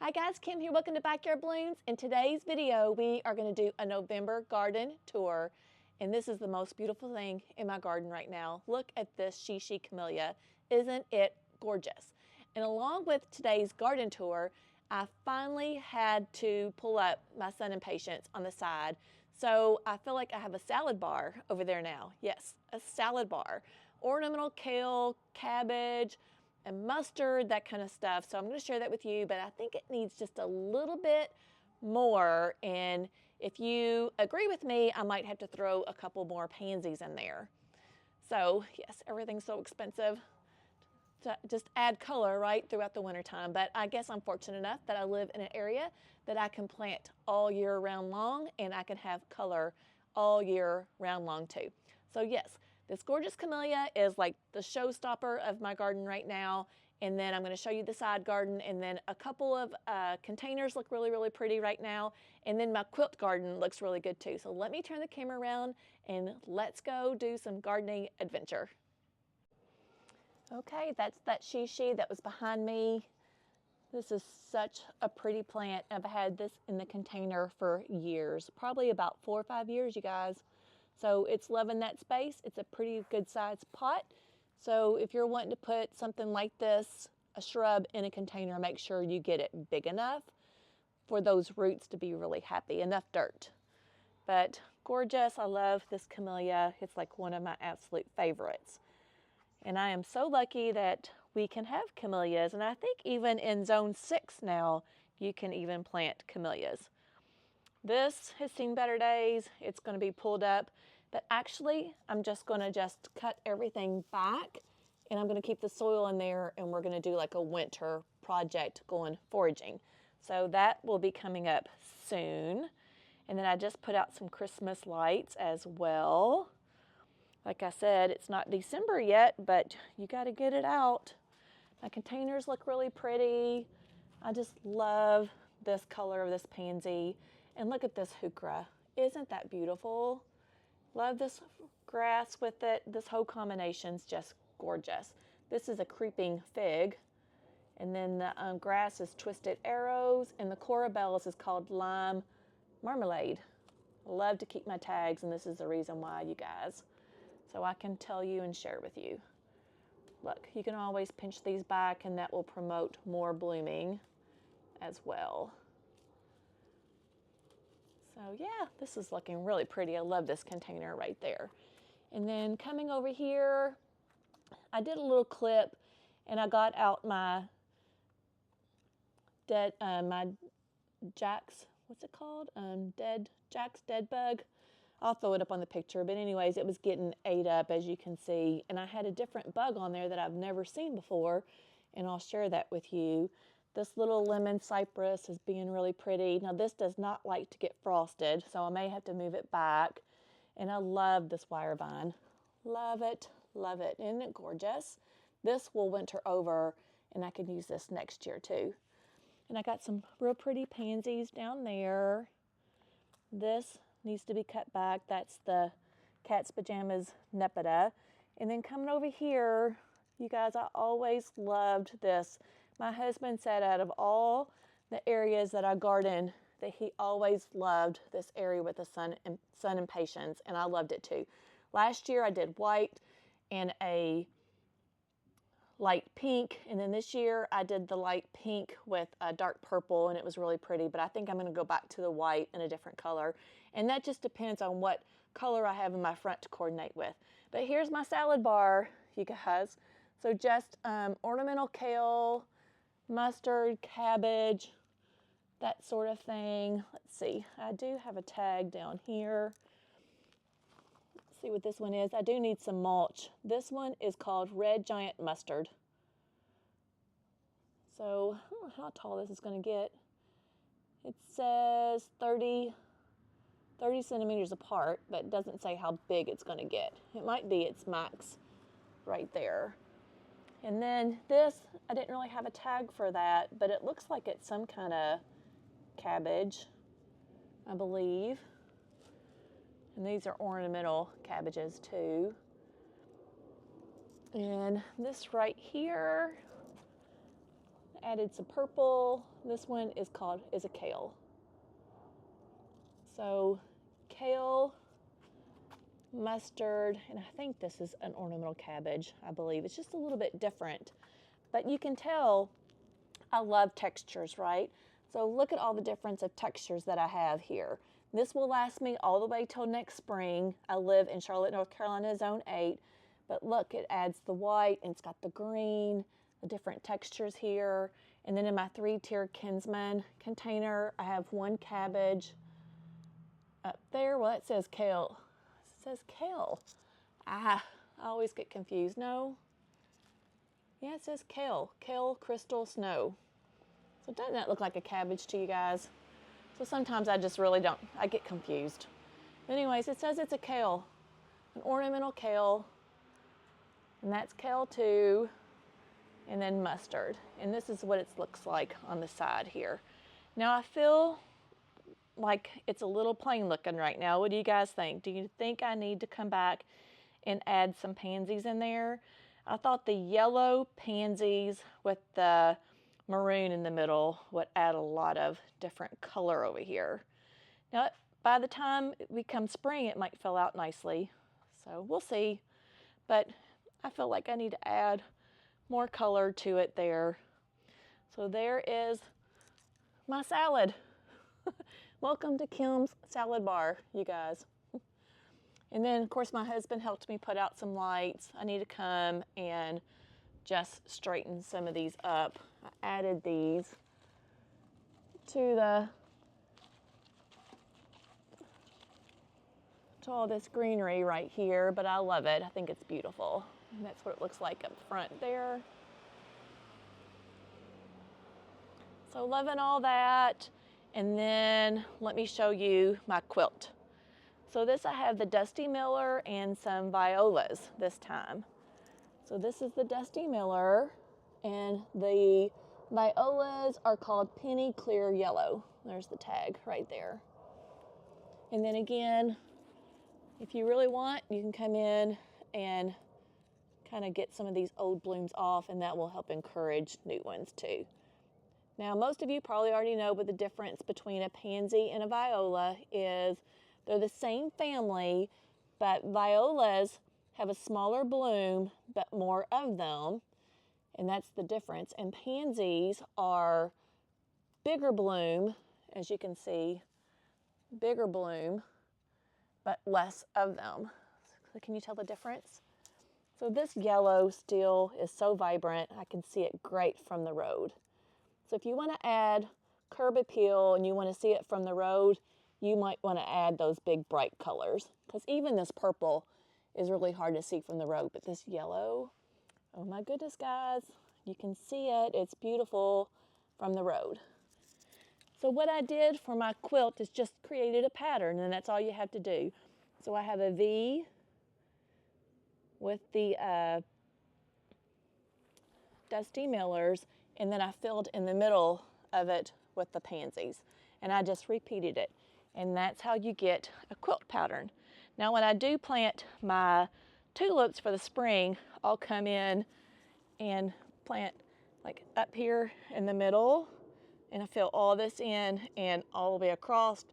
Hi guys, Kim here. Welcome to Backyard Blooms. In today's video, we are going to do a November garden tour. And this is the most beautiful thing in my garden right now. Look at this Shishi camellia. Isn't it gorgeous? And along with today's garden tour, I finally had to pull up my Sun and Patience on the side. So I feel like I have a salad bar over there now. Yes, a salad bar. Ornamental kale, cabbage, and mustard, that kind of stuff. So I'm going to share that with you, but I think it needs just a little bit more. And if you agree with me, I might have to throw a couple more pansies in there. So yes, everything's so expensive to just add color, right, throughout the wintertime. But I guess I'm fortunate enough that I live in an area that I can plant all year round long, and I can have color all year round long too. So yes, this gorgeous camellia is like the showstopper of my garden right now. And then I'm going to show you the side garden, and then a couple of containers look really, really pretty right now. And then my quilt garden looks really good too. So let me turn the camera around and let's go do some gardening adventure. Okay, that's that Shishi that was behind me. This is such a pretty plant. I've had this in the container for years, probably about 4 or 5 years, you guys. So it's loving that space. It's a pretty good sized pot. So if you're wanting to put something like this, a shrub, in a container, make sure you get it big enough for those roots to be really happy, enough dirt. But gorgeous, I love this camellia. It's like one of my absolute favorites. And I am so lucky that we can have camellias. And I think even in zone 6 now, you can even plant camellias. This has seen better days. It's going to be pulled up. But actually, I'm just going to cut everything back. And I'm going to keep the soil in there. And we're going to do like a winter project going foraging. So that will be coming up soon. And then I just put out some Christmas lights as well. Like I said, it's not December yet, but you got to get it out. My containers look really pretty. I just love this color of this pansy. And look at this heuchera. Isn't that beautiful? Love this grass with it. This whole combination's just gorgeous. This is a creeping fig. And then the grass is twisted arrows. And the corabellas is called lime marmalade. I love to keep my tags, and this is the reason why, you guys. So I can tell you and share with you. Look, you can always pinch these back, and that will promote more blooming as well. So yeah, this is looking really pretty. I love this container right there. And then coming over here, I did a little clip, and I got out my Jack's, what's it called? Jack's dead bug. I'll throw it up on the picture, but anyways, it was getting ate up, as you can see, and I had a different bug on there that I've never seen before, and I'll share that with you. This little lemon cypress is being really pretty. Now, this does not like to get frosted, so I may have to move it back, and I love this wire vine. Love it, love it. Isn't it gorgeous? This will winter over, and I can use this next year, too. And I got some real pretty pansies down there. This needs to be cut back. That's the Cat's Pajamas Nepeta. And then coming over here, you guys, I always loved this. My husband said out of all the areas that I garden, that he always loved this area with the Sun and Patience, and I loved it too. Last year I did white and a light pink, and then this year I did the light pink with a dark purple, and it was really pretty, but I think I'm going to go back to the white in a different color, and that just depends on what color I have in my front to coordinate with. But here's my salad bar, you guys. So just ornamental kale, mustard, cabbage, that sort of thing. Let's see, I do have a tag down here. See what this one is. I do need some mulch. This one is called Red Giant Mustard. So I don't know how tall this is going to get. It says 30 centimeters apart, but it doesn't say how big it's going to get. It might be its max right there. And then this, I didn't really have a tag for that, but it looks like it's some kind of cabbage, I believe. And these are ornamental cabbages too. And this right here, added some purple. This one is a kale. So kale, mustard, and I think this is an ornamental cabbage, I believe. It's just a little bit different. But you can tell I love textures, right? So look at all the difference of textures that I have here. This will last me all the way till next spring. I live in Charlotte, North Carolina, Zone 8. But look, it adds the white, and it's got the green, the different textures here. And then in my 3-tier Kinsman container, I have 1 cabbage. Up there, well, it says kale. It says kale. I always get confused. No. Yeah, it says kale. Kale crystal snow. So doesn't that look like a cabbage to you guys? So sometimes I just really don't. I get confused. Anyways, it says it's a kale. An ornamental kale. And that's kale too. And then mustard. And this is what it looks like on the side here. Now I feel like it's a little plain looking right now. What do you guys think? Do you think I need to come back and add some pansies in there? I thought the yellow pansies with the maroon in the middle would add a lot of different color over here. Now, by the time we come spring, it might fill out nicely. So we'll see. But I feel like I need to add more color to it there. So there is my salad. Welcome to Kim's salad bar, you guys. And then, of course, my husband helped me put out some lights. I need to come and just straighten some of these up. I added these to all this greenery right here, but I love it. I think it's beautiful. And that's what it looks like up front there. So loving all that. And then let me show you my quilt. So this, I have the Dusty Miller and some violas this time. So this is the Dusty Miller, and the violas are called Penny Clear Yellow. There's the tag right there. And then again, if you really want, you can come in and kind of get some of these old blooms off, and that will help encourage new ones too. Now, most of you probably already know, but the difference between a pansy and a viola is they're the same family, but violas have a smaller bloom, but more of them, and that's the difference. And pansies are bigger bloom, as you can see, bigger bloom, but less of them. So can you tell the difference? So this yellow still is so vibrant, I can see it great from the road. So if you want to add curb appeal and you want to see it from the road, you might want to add those big bright colors, because even this purple is really hard to see from the road, but this yellow, oh my goodness, guys, you can see it. It's beautiful from the road. So what I did for my quilt is just created a pattern, and that's all you have to do. So I have a V with the Dusty Millers, and then I filled in the middle of it with the pansies, and I just repeated it. And that's how you get a quilt pattern. Now when I do plant my tulips for the spring, I'll come in and plant like up here in the middle, and I fill all this in and all the way across,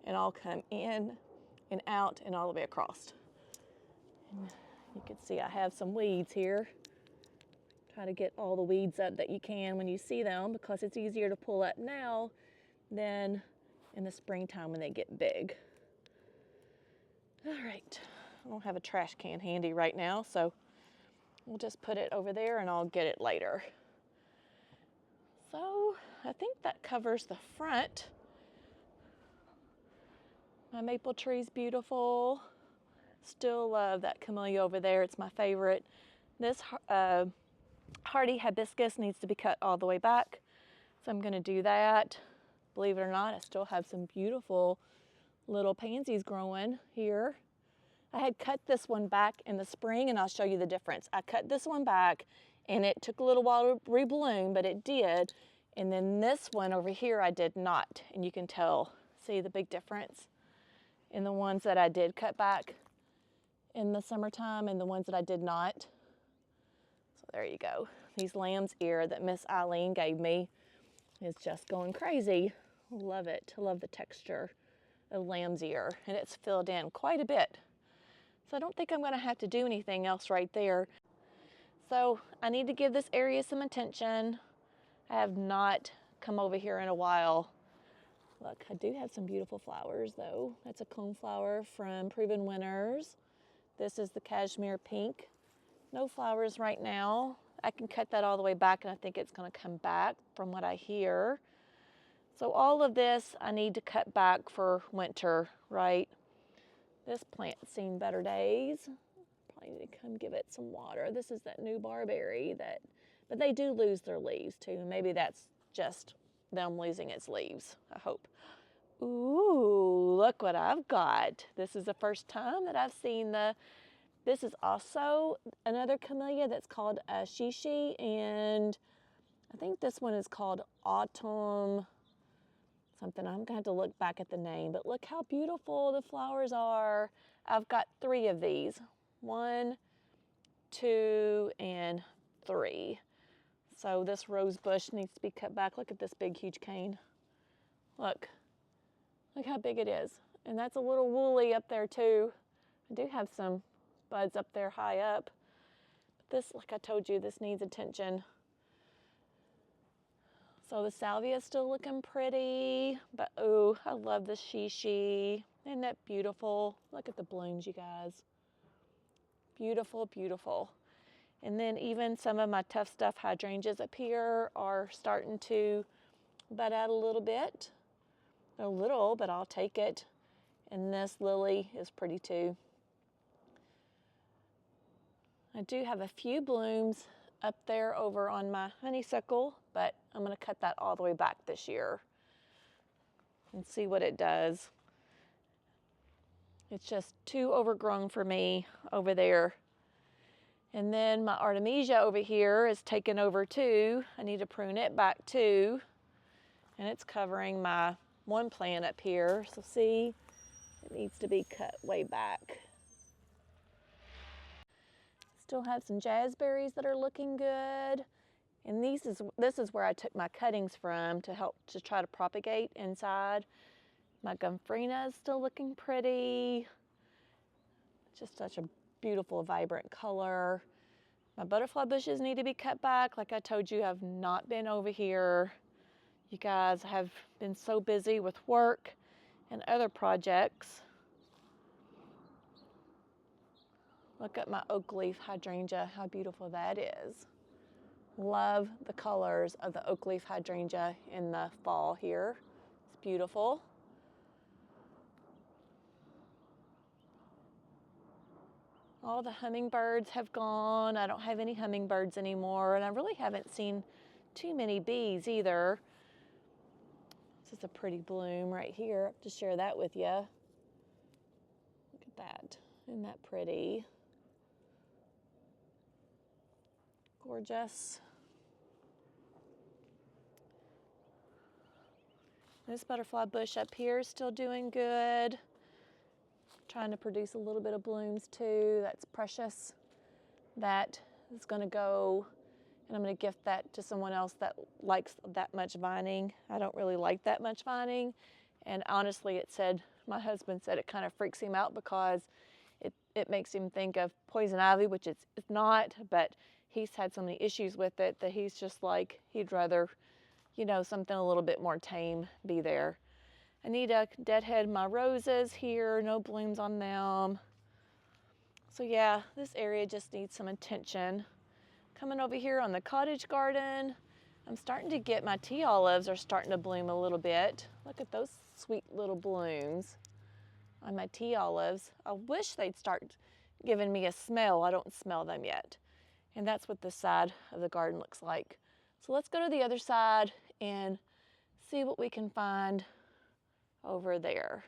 and I'll come in and out and all the way across. And you can see I have some weeds here. Try to get all the weeds up that you can when you see them, because it's easier to pull up now than in the springtime when they get big. All right, I don't have a trash can handy right now, so we'll just put it over there and I'll get it later. So I think that covers the front. My maple tree's beautiful. Still love that camellia over there. It's my favorite. This hardy hibiscus needs to be cut all the way back, so I'm going to do that. Believe it or not, I still have some beautiful little pansies growing here. I had cut this one back in the spring, and I'll show you the difference. I cut this one back, and it took a little while to rebloom, but it did. And then this one over here, I did not. And you can tell, see the big difference in the ones that I did cut back in the summertime and the ones that I did not. So there you go. these lamb's ear that Miss Eileen gave me is just going crazy. Love it. I love the texture of lamb's ear, and it's filled in quite a bit. So I don't think I'm going to have to do anything else right there. So I need to give this area some attention. I have not come over here in a while. Look, I do have some beautiful flowers though. That's a coneflower from Proven Winners. This is the cashmere pink. No flowers right now. I can cut that all the way back and I think it's going to come back from what I hear. So all of this I need to cut back for winter, right? This plant's seen better days. Probably need to come give it some water. This is that new barberry but they do lose their leaves too. Maybe that's just them losing its leaves, I hope. Ooh, look what I've got. This is the first time that I've seen this is also another camellia that's called a shishi, and I think this one is called autumn something. I'm gonna have to look back at the name, but look how beautiful the flowers are. I've got 3 of these. 1, 2, and 3. So this rose bush needs to be cut back. Look at this big, huge cane. Look how big it is. And that's a little woolly up there too. I do have some buds up there high up. But this, like I told you, this needs attention. So the salvia is still looking pretty, but oh, I love the shishi. Isn't that beautiful? Look at the blooms, you guys. Beautiful, beautiful. And then even some of my tough stuff hydrangeas up here are starting to bud out a little bit. A little, but I'll take it. And this lily is pretty too. I do have a few blooms up there over on my honeysuckle, but I'm going to cut that all the way back this year and see what it does. It's just too overgrown for me over there. And then my artemisia over here is taken over too. I need to prune it back too. And it's covering my one plant up here. So see, it needs to be cut way back. Still have some jazzberries that are looking good. And this is where I took my cuttings from to help to try to propagate inside. My gomphrena is still looking pretty. Just such a beautiful, vibrant color. My butterfly bushes need to be cut back. Like I told you, I've not been over here. You guys have been so busy with work and other projects. Look at my oak leaf hydrangea, how beautiful that is. Love the colors of the oak leaf hydrangea in the fall here. It's beautiful. All the hummingbirds have gone. I don't have any hummingbirds anymore, and I really haven't seen too many bees either. This is a pretty bloom right here. I have to share that with you. Look at that. Isn't that pretty? Gorgeous. This butterfly bush up here is still doing good. Trying to produce a little bit of blooms too. That's precious. That is going to go, and I'm going to gift that to someone else that likes that much vining. I don't really like that much vining, and honestly, my husband said it kind of freaks him out because it makes him think of poison ivy, which it's not, but he's had so many issues with it that he's just like, he'd rather, something a little bit more tame be there. I need to deadhead my roses here, no blooms on them. So yeah, this area just needs some attention. Coming over here on the cottage garden, I'm starting to get my tea olives are starting to bloom a little bit. Look at those sweet little blooms on my tea olives. I wish they'd start giving me a smell. I don't smell them yet. And that's what this side of the garden looks like. So let's go to the other side and see what we can find over there.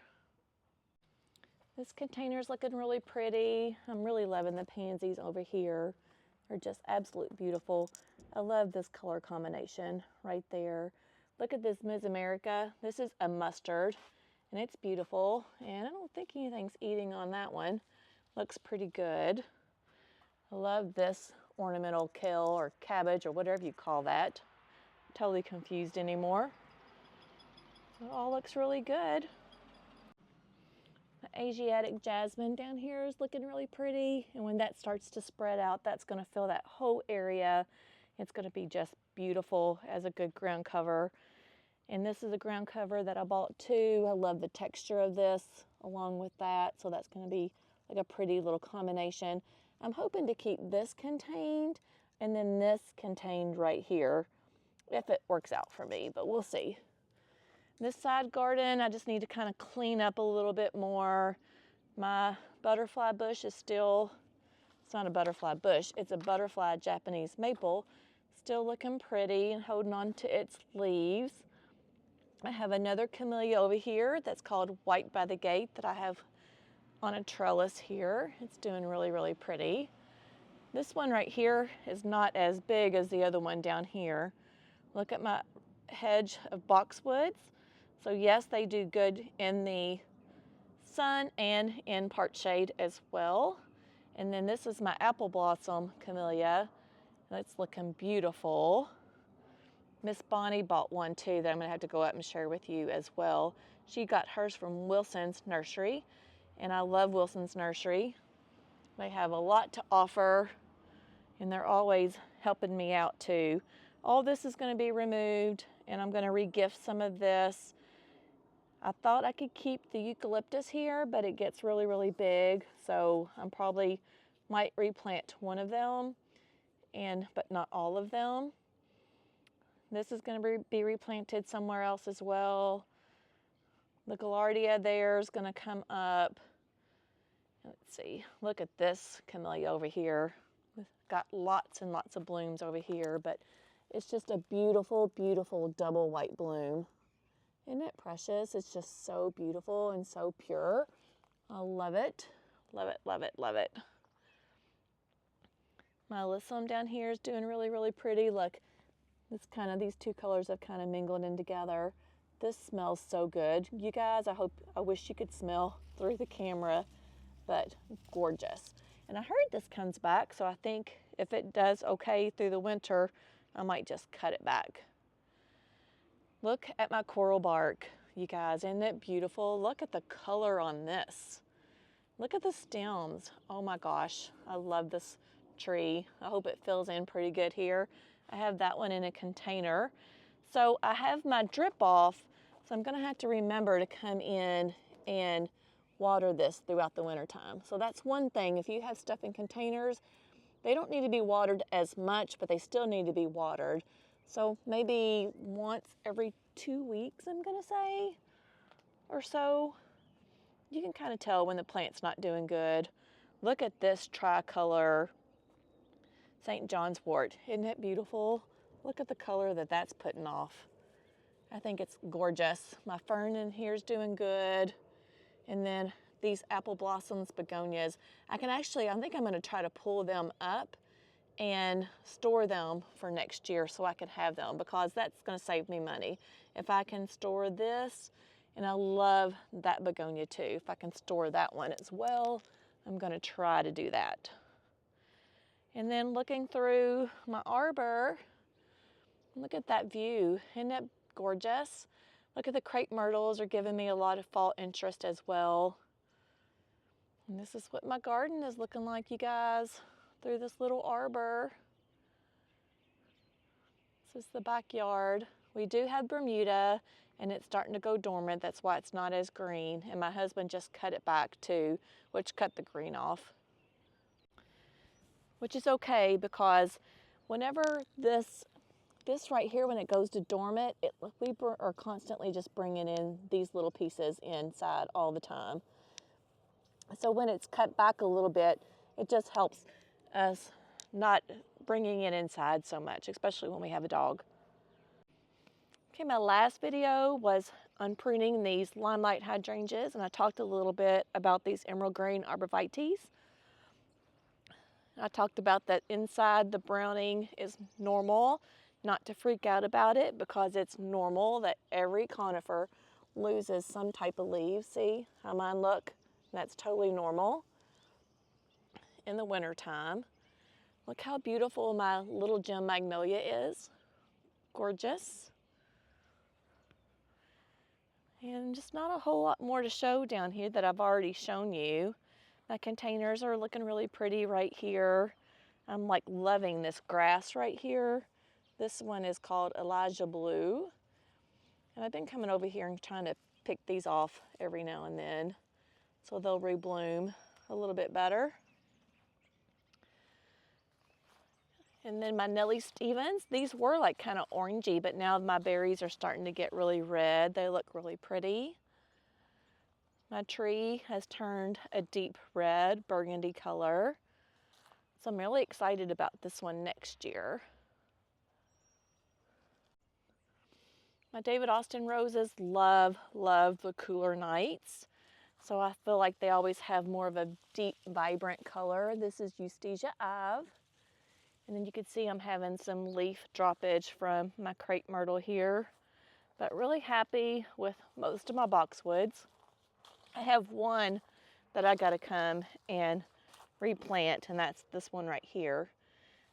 This container is looking really pretty. I'm really loving the pansies over here. They're just absolute beautiful. I love this color combination right there. Look at this Miss America. This is a mustard and it's beautiful. And I don't think anything's eating on that one. Looks pretty good. I love this ornamental kale or cabbage or whatever you call that. Totally confused anymore. So it all looks really good. The Asiatic jasmine down here is looking really pretty, and when that starts to spread out, that's going to fill that whole area. It's going to be just beautiful as a good ground cover. And this is a ground cover that I bought too. I love the texture of this along with that, so that's going to be like a pretty little combination. I'm hoping to keep this contained and then this contained right here if it works out for me, but we'll see. This side garden, I just need to kind of clean up a little bit more. My butterfly bush is still, it's not a butterfly bush, it's a butterfly Japanese maple. Still looking pretty and holding on to its leaves. I have another camellia over here that's called White by the Gate that I have on a trellis here. It's doing really, really pretty. This one right here is not as big as the other one down here. Look at my hedge of boxwoods. So yes, they do good in the sun and in part shade as well. And then this is my apple blossom camellia. It's looking beautiful. Miss Bonnie bought one too that I'm gonna have to go up and share with you as well. She got hers from Wilson's Nursery, and I love Wilson's Nursery. They have a lot to offer, and they're always helping me out too. All this is gonna be removed, and I'm gonna re-gift some of this. I thought I could keep the eucalyptus here, but it gets really, really big, so I probably might replant one of them, but not all of them. This is going to be replanted somewhere else as well. The Gaillardia there is going to come up. Let's see, look at this camellia over here. It's got lots and lots of blooms over here, but it's just a beautiful, beautiful double white bloom. Isn't it precious? It's just so beautiful and so pure. I love it. Love it, love it, love it. My alyssum down here is doing really, really pretty. Look, these two colors have kind of mingled in together. This smells so good. You guys, I wish you could smell through the camera, but gorgeous. And I heard this comes back, so I think if it does okay through the winter, I might just cut it back. Look at my coral bark, you guys. Isn't it beautiful? Look at the color on this. Look at the stems. Oh my gosh, I love this tree. I hope it fills in pretty good here. I have that one in a container. So I have my drip off, so I'm gonna have to remember to come in and water this throughout the winter time. So that's one thing. If you have stuff in containers, they don't need to be watered as much, but they still need to be watered. So maybe once every 2 weeks, I'm gonna say, or so. You can kind of tell when the plant's not doing good. Look at this tricolor St. John's wort. Isn't it beautiful? Look at the color that that's putting off. I think it's gorgeous. My fern in here is doing good. And then these apple blossoms begonias. I think I'm gonna try to pull them up and store them for next year so I can have them, because that's gonna save me money. If I can store this, and I love that begonia too, if I can store that one as well, I'm gonna try to do that. And then looking through my arbor, look at that view. Isn't that gorgeous? Look at the crepe myrtles are giving me a lot of fall interest as well. And this is what my garden is looking like, you guys, through this little arbor. This is the backyard. We do have Bermuda, and it's starting to go dormant. That's why it's not as green. And my husband just cut it back too, which cut the green off. Which is okay, because whenever this right here, when it goes to dormant, we are constantly just bringing in these little pieces inside all the time. So when it's cut back a little bit, it just helps us not bringing it inside so much, especially when we have a dog. Okay, my last video was unpruning these limelight hydrangeas, and I talked a little bit about these emerald green arborvitaes. I talked about that inside the browning is normal, not to freak out about it, because it's normal that every conifer loses some type of leaves. See how mine look? That's totally normal in the winter time. Look how beautiful my little gem magnolia is. Gorgeous. And just not a whole lot more to show down here that I've already shown you. My containers are looking really pretty right here. I'm like loving this grass right here. This one is called Elijah Blue. And I've been coming over here and trying to pick these off every now and then so they'll rebloom a little bit better. And then my Nellie Stevens, these were like kind of orangey, but now my berries are starting to get really red. They look really pretty. My tree has turned a deep red, burgundy color. So I'm really excited about this one next year. My David Austin roses love the cooler nights. So I feel like they always have more of a deep, vibrant color. This is Eustacia Ave. And then you can see I'm having some leaf droppage from my crepe myrtle here, but really happy with most of my boxwoods. I have one that I gotta come and replant, and that's this one right here.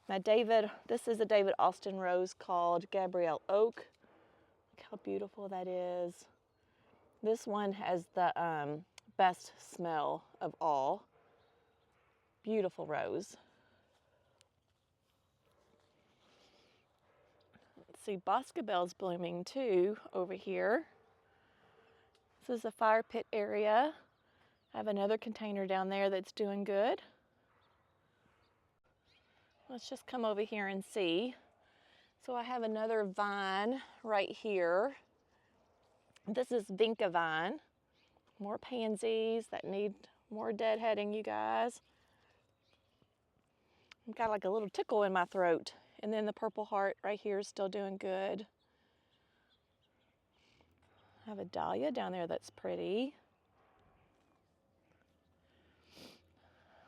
This is a David Austin rose called Gabrielle Oak. Look how beautiful that is. This one has the best smell of all. Beautiful rose. See, Boscabelle's blooming too over here. This is the fire pit area. I have another container down there that's doing good. Let's just come over here and see. So I have another vine right here. This is Vinca vine. More pansies that need more deadheading, you guys. I've got like a little tickle in my throat. And then the purple heart right here is still doing good. I have a dahlia down there that's pretty.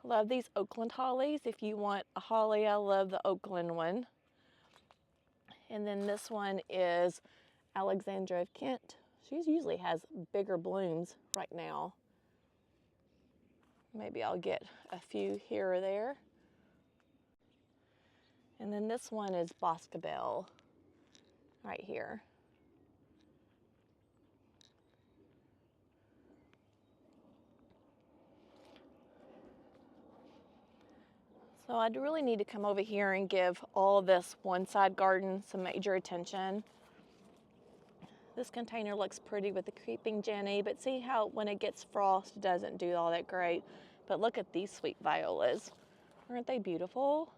Love these Oakland hollies. If you want a holly, I love the Oakland one. And then this one is Alexandra of Kent. She usually has bigger blooms right now. Maybe I'll get a few here or there. And then this one is Boscabelle right here. So I really need to come over here and give all this one side garden some major attention. This container looks pretty with the creeping Jenny, but see how when it gets frost, it doesn't do all that great. But look at these sweet violas. Aren't they beautiful?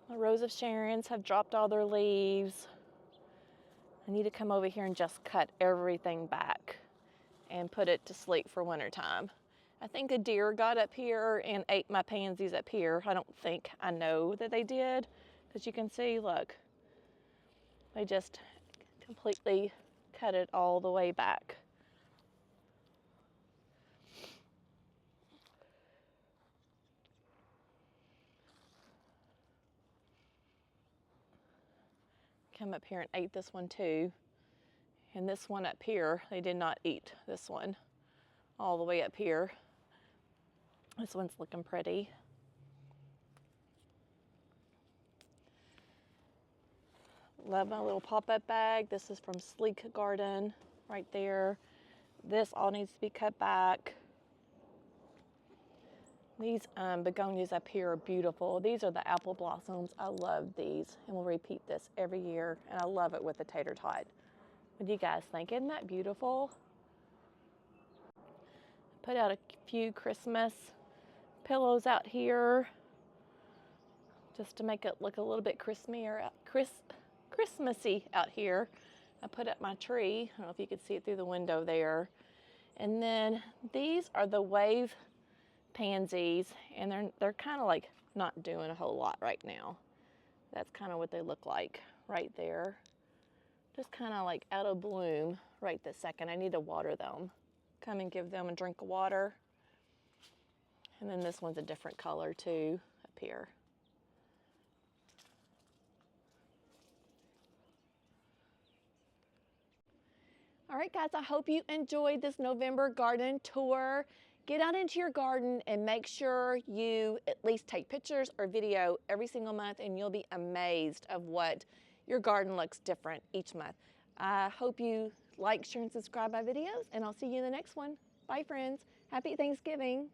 The Rose of Sharon's have dropped all their leaves. I need to come over here and just cut everything back and put it to sleep for wintertime. I think a deer got up here and ate my pansies up here. I know that they did, because you can see, look, they just completely cut it all the way back. Come up here and ate this one too. And this one up here, they did not eat this one all the way up here. This one's looking pretty. Love my little pop-up bag. This is from Sleek Garden right there. This all needs to be cut back. These begonias up here are beautiful. These are the apple blossoms. I love these, and we'll repeat this every year, and I love it with the tater tot. What do you guys think? Isn't that beautiful? Put out a few Christmas pillows out here just to make it look a little bit Christmassy out here. I put up my tree. I don't know if you can see it through the window there. And then these are the wave pansies, and they're kind of like not doing a whole lot right now. That's kind of what they look like right there. Just kind of like out of bloom right this second. I need to water them. Come and give them a drink of water. And then this one's a different color too up here. All right, guys, I hope you enjoyed this November garden tour. Get out into your garden and make sure you at least take pictures or video every single month, and you'll be amazed of what your garden looks different each month. I hope you like, share, and subscribe my videos, and I'll see you in the next one. Bye, friends. Happy Thanksgiving.